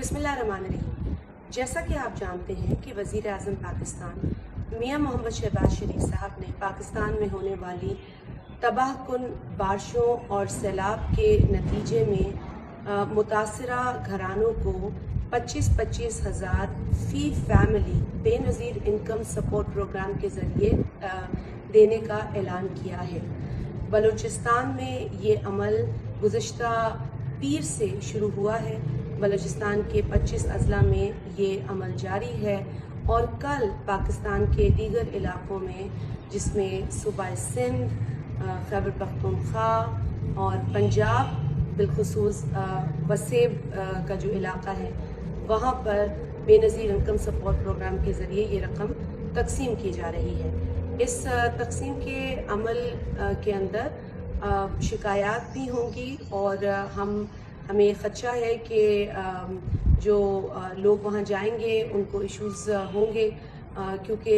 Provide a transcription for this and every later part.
बिस्मिल्लाहिर्रहमानिर्रहीम। जैसा कि आप जानते हैं कि वज़ीर आज़म पाकिस्तान मियां मोहम्मद शहबाज शरीफ साहब ने पाकिस्तान में होने वाली तबाहकुन बारिशों और सैलाब के नतीजे में मुतासरा घरानों को 25-25 हज़ार फ़ी family Benazir income support programme के ज़रिए देने का ऐलान किया है। बलूचिस्तान में ये अमल गुज़श्ता पीर से शुरू हुआ है। बलूचिस्तान के 25 अजला में ये अमल जारी है और कल पाकिस्तान के दीगर इलाक़ों में जिसमें सूबाए सिंध, खैबर पख्तूनख्वा और पंजाब बिलखुसूस वसेब का जो इलाक़ा है वहाँ पर बेनज़ीर इनकम सपोर्ट प्रोग्राम के ज़रिए ये रकम तकसीम की जा रही है। इस तकसीम के अमल के अंदर शिकायत भी होंगी और हमें ख़दशा है कि जो लोग वहाँ जाएंगे उनको इश्यूज़ होंगे क्योंकि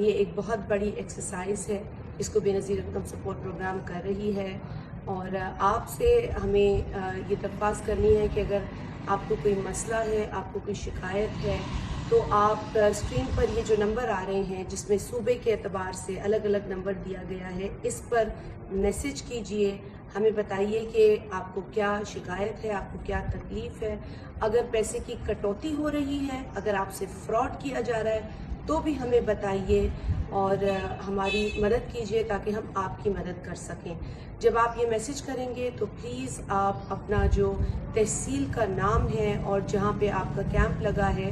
ये एक बहुत बड़ी एक्सरसाइज है। इसको बेनज़ीर इनकम सपोर्ट प्रोग्राम कर रही है और आपसे हमें ये दरख्वास्त करनी है कि अगर आपको कोई मसला है, आपको कोई शिकायत है, तो आप स्क्रीन पर ये जो नंबर आ रहे हैं जिसमें सूबे के एतबार से अलग अलग नंबर दिया गया है, इस पर मैसेज कीजिए। हमें बताइए कि आपको क्या शिकायत है, आपको क्या तकलीफ़ है। अगर पैसे की कटौती हो रही है, अगर आपसे फ्रॉड किया जा रहा है तो भी हमें बताइए और हमारी मदद कीजिए ताकि हम आपकी मदद कर सकें। जब आप ये मैसेज करेंगे तो प्लीज़ आप अपना जो तहसील का नाम है और जहाँ पे आपका कैंप लगा है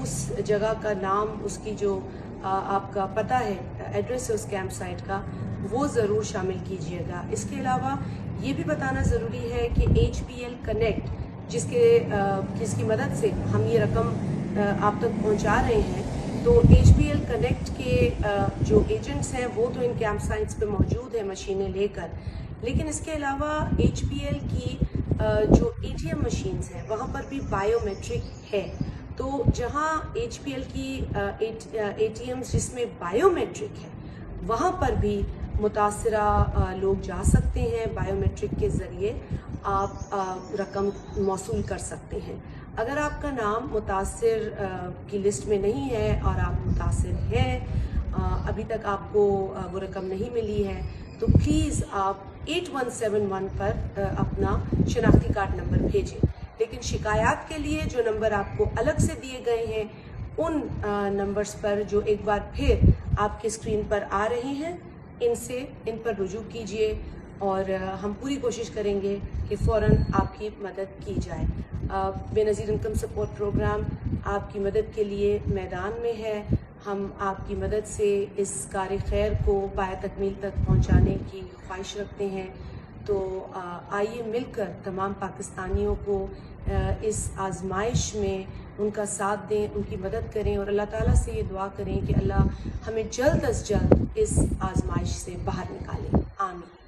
उस जगह का नाम, उसकी जो आपका पता है, एड्रेस है उस कैंप साइट का, वो ज़रूर शामिल कीजिएगा। इसके अलावा ये भी बताना ज़रूरी है कि HPL कनेक्ट जिसकी मदद से हम ये रकम आप तक पहुंचा रहे हैं, तो HPL कनेक्ट के जो एजेंट्स हैं वो तो इन कैंप साइट्स पे मौजूद है मशीनें लेकर, लेकिन इसके अलावा HPL की जो ATM मशीन्स हैं वहाँ पर भी बायोमेट्रिक है। तो जहाँ HPL की ATMs जिसमें बायोमेट्रिक है वहाँ पर भी मुतासरा लोग जा सकते हैं। बायोमेट्रिक के ज़रिए आप रकम मौसूल कर सकते हैं। अगर आपका नाम मुतासिर की लिस्ट में नहीं है और आप मुतासिर हैं, अभी तक आपको वो रकम नहीं मिली है, तो प्लीज़ आप 8171 पर अपना शनाख्ती कार्ड नंबर भेजें। लेकिन शिकायत के लिए जो नंबर आपको अलग से दिए गए हैं उन नंबर्स पर जो एक बार फिर आपके स्क्रीन पर आ रहे हैं, इन पर रुजू कीजिए और हम पूरी कोशिश करेंगे कि फ़ौरन आपकी मदद की जाए। बेनज़ीर इनकम सपोर्ट प्रोग्राम आपकी मदद के लिए मैदान में है। हम आपकी मदद से इस कार खैर को पाया तकमील तक पहुंचाने की ख्वाहिश रखते हैं। तो आइए मिलकर तमाम पाकिस्तानियों को इस आजमाइश में उनका साथ दें, उनकी मदद करें और अल्लाह ताला से ये दुआ करें कि अल्लाह हमें जल्द अज जल्द इस आजमाइश से बाहर निकाले। आमीन।